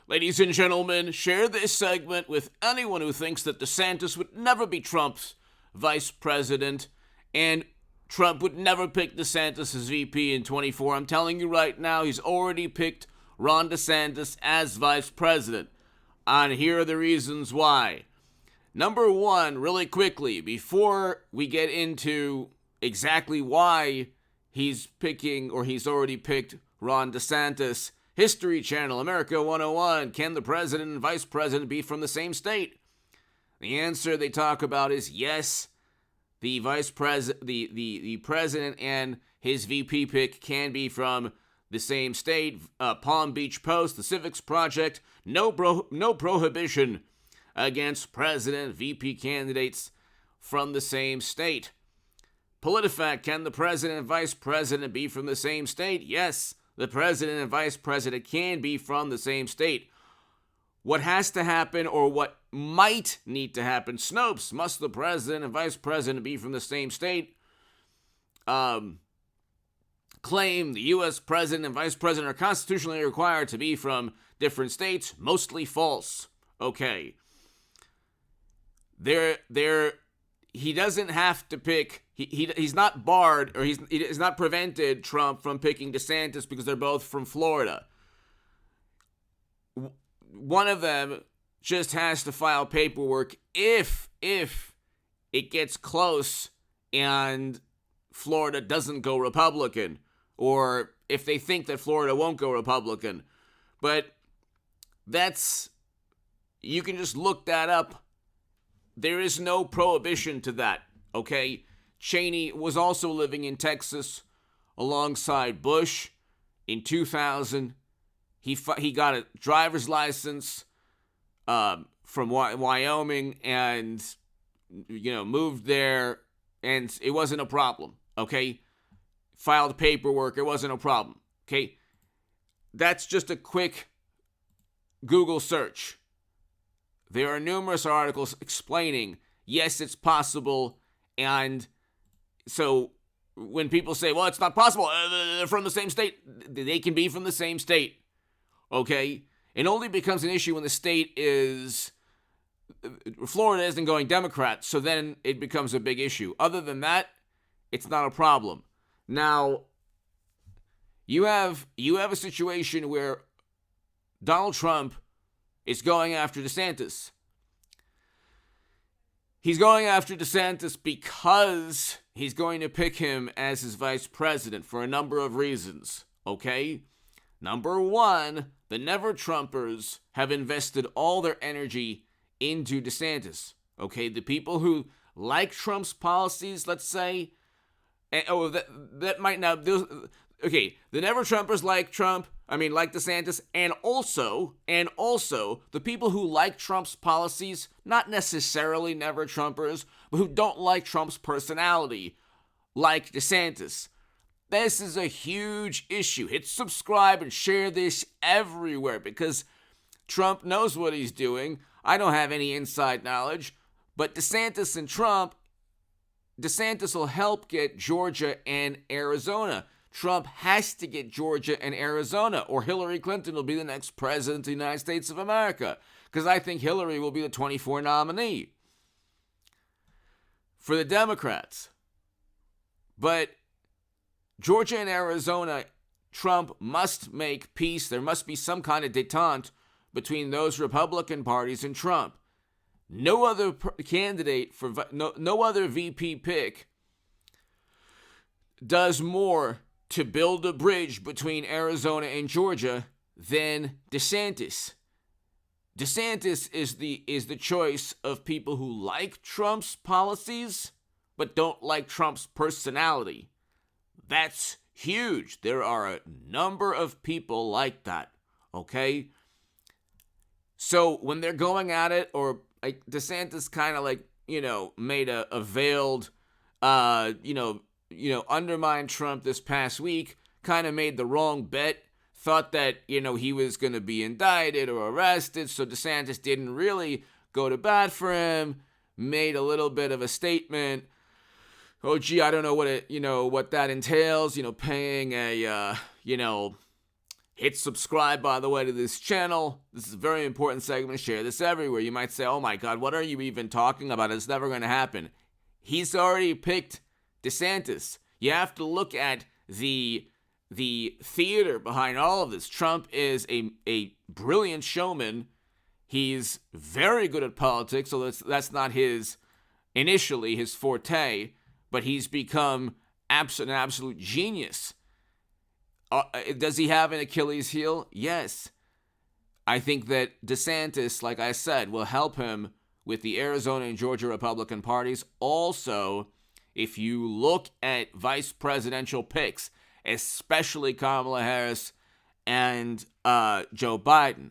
Ladies and gentlemen, share this segment with anyone who thinks that DeSantis would never be Trump's vice president and Trump would never pick DeSantis as VP in 24. I'm telling you right now, he's already picked Ron DeSantis as vice president. And here are the reasons why. Number one, really quickly, before we get into exactly why he's picking or he's already picked Ron DeSantis, History Channel, America 101, can the president and vice president be from the same state? The answer they talk about is yes. The vice president, the president and his VP pick can be from the same state. Palm Beach Post, the Civics Project, no prohibition against president VP candidates from the same state. PolitiFact, can the president and vice president be from the same state? Yes, the president and vice president can be from the same state. What has to happen, or what might need to happen, Snopes, must the president and vice president be from the same state? Claim the U.S. president and vice president are constitutionally required to be from different states, mostly false. Okay. He doesn't have to pick. He's not barred, or he's not prevented Trump from picking DeSantis because they're both from Florida. One of them just has to file paperwork if it gets close and Florida doesn't go Republican, or if they think that Florida won't go Republican. But you can just look that up. There is no prohibition to that, okay? Cheney was also living in Texas alongside Bush. In 2000, he got a driver's license from Wyoming and, moved there, and it wasn't a problem, okay? Filed paperwork, it wasn't a problem, okay? That's just a quick Google search. There are numerous articles explaining, yes, it's possible, and so when people say, well, it's not possible, they're from the same state, they can be from the same state, okay? It only becomes an issue when the state is, Florida isn't going Democrat, so then it becomes a big issue. Other than that, it's not a problem. Now, you have a situation where Donald Trump is going after DeSantis. He's going after DeSantis because he's going to pick him as his vice president for a number of reasons, okay? Number one, the Never-Trumpers have invested all their energy into DeSantis, okay? The people who like Trump's policies, let's say, that might not, okay, the Never-Trumpers like Trump, like DeSantis, and also, the people who like Trump's policies, not necessarily Never-Trumpers, but who don't like Trump's personality, like DeSantis. This is a huge issue. Hit subscribe and share this everywhere, because Trump knows what he's doing. I don't have any inside knowledge, but DeSantis and Trump, DeSantis will help get Georgia and Arizona. Trump has to get Georgia and Arizona, or Hillary Clinton will be the next president of the United States of America, because I think Hillary will be the 24 nominee for the Democrats. But Georgia and Arizona, Trump must make peace. There must be some kind of détente between those Republican parties and Trump. No other candidate no other VP pick does more to build a bridge between Arizona and Georgia than DeSantis. DeSantis is the choice of people who like Trump's policies but don't like Trump's personality. That's huge. There are a number of people like that, okay? So when they're going at it, or like DeSantis kind of made a veiled, undermined Trump this past week, kind of made the wrong bet, thought that, he was going to be indicted or arrested, so DeSantis didn't really go to bat for him, made a little bit of a statement. Oh, gee, I don't know what that entails, paying a, Hit subscribe, by the way, to this channel. This is a very important segment. Share this everywhere. You might say, oh my God, what are you even talking about? It's never going to happen. He's already picked DeSantis. You have to look at the theater behind all of this. Trump is a brilliant showman. He's very good at politics, so that's not initially his forte, but he's become an absolute genius. Does he have an Achilles heel? Yes. I think that DeSantis, like I said, will help him with the Arizona and Georgia Republican parties. Also, if you look at vice presidential picks, especially Kamala Harris and Joe Biden,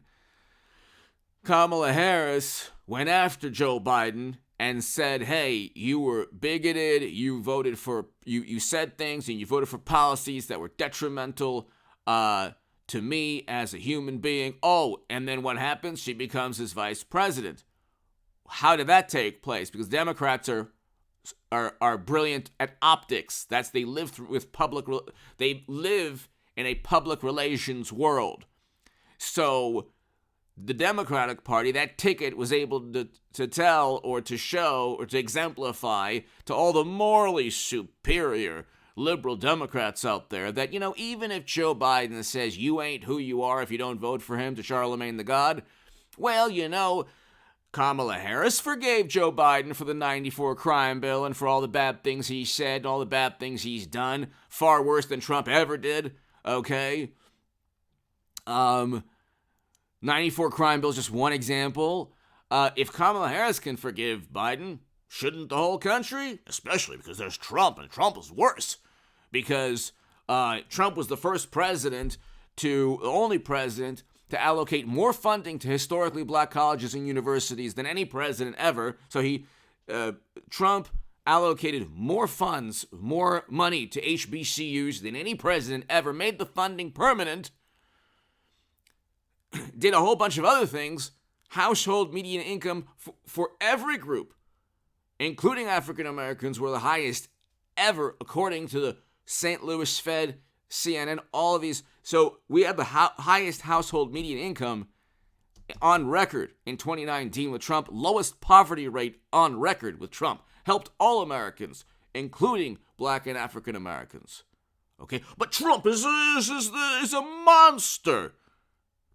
Kamala Harris went after Joe Biden and said, hey, you were bigoted, you said things and you voted for policies that were detrimental to me as a human being. Oh, and then what happens? She becomes his vice president. How did that take place? Because Democrats are brilliant at optics. They live they live in a public relations world. So the Democratic Party, that ticket was able to tell or to show or to exemplify to all the morally superior liberal Democrats out there that, even if Joe Biden says you ain't who you are if you don't vote for him to Charlemagne the God, well, Kamala Harris forgave Joe Biden for the 94 crime bill and for all the bad things he said and all the bad things he's done. Far worse than Trump ever did, okay? 94 crime bill is just one example. If Kamala Harris can forgive Biden, shouldn't the whole country? Especially because there's Trump, and Trump is worse. Because Trump was the only president to allocate more funding to historically black colleges and universities than any president ever. So Trump allocated more funds, more money to HBCUs than any president ever, made the funding permanent, did a whole bunch of other things, household median income for every group, including African Americans, were the highest ever, according to the St. Louis Fed, CNN, all of these. So we had the highest household median income on record in 2019 with Trump, lowest poverty rate on record with Trump, helped all Americans, including black and African Americans. Okay, but Trump is a monster.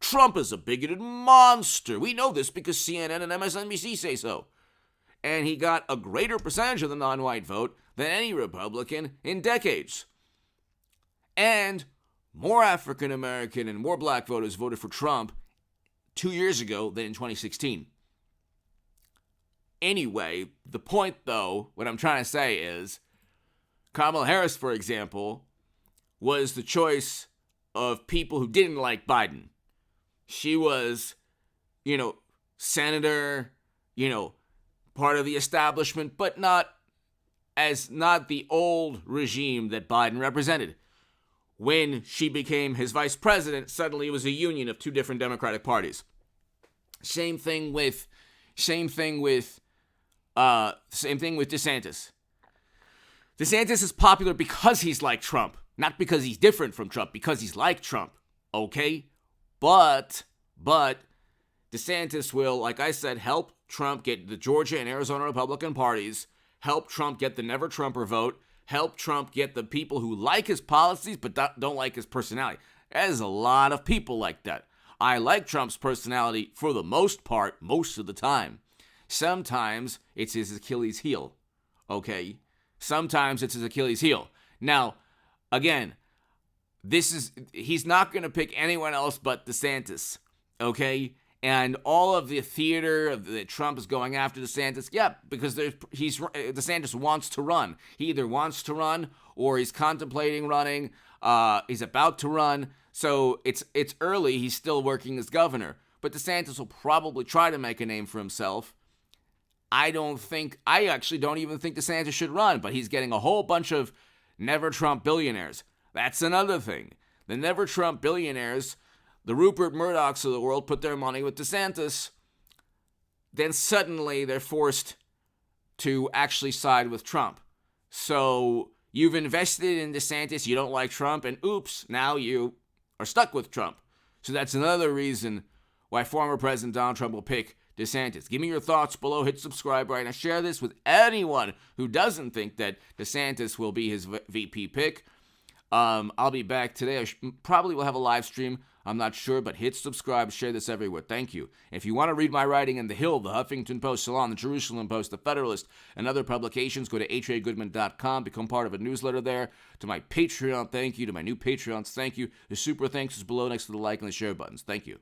Trump is a bigoted monster. We know this because CNN and MSNBC say so. And he got a greater percentage of the non-white vote than any Republican in decades. And more African American and more black voters voted for Trump 2 years ago than in 2016. Anyway, the point, though, what I'm trying to say is Kamala Harris, for example, was the choice of people who didn't like Biden. She was, senator, part of the establishment, but not the old regime that Biden represented. When she became his vice president, suddenly it was a union of two different Democratic parties. Same thing with DeSantis. DeSantis is popular because he's like Trump, not because he's different from Trump, because he's like Trump. Okay? But DeSantis will, like I said, help Trump get the Georgia and Arizona Republican parties, help Trump get the Never Trumper vote, help Trump get the people who like his policies but don't like his personality. There's a lot of people like that. I like Trump's personality for the most part, most of the time. Sometimes it's his Achilles heel, okay? Sometimes it's his Achilles heel. Now, again, he's not going to pick anyone else but DeSantis, okay? And all of the theater that Trump is going after DeSantis, yeah, because DeSantis wants to run. He either wants to run or he's contemplating running. He's about to run. So it's early. He's still working as governor. But DeSantis will probably try to make a name for himself. I actually don't even think DeSantis should run, but he's getting a whole bunch of Never Trump billionaires. That's another thing. The Never Trump billionaires, the Rupert Murdochs of the world, put their money with DeSantis. Then suddenly they're forced to actually side with Trump. So you've invested in DeSantis, you don't like Trump, and oops, now you are stuck with Trump. So that's another reason why former President Donald Trump will pick DeSantis. Give me your thoughts below. Hit subscribe right now. Share this with anyone who doesn't think that DeSantis will be his VP pick. I'll be back today. Probably will have a live stream. I'm not sure, but hit subscribe. Share this everywhere. Thank you. If you want to read my writing in The Hill, The Huffington Post, Salon, The Jerusalem Post, The Federalist, and other publications, go to hagoodman.com. Become part of a newsletter there. To my Patreon, thank you. To my new Patreons, thank you. The super thanks is below next to the like and the share buttons. Thank you.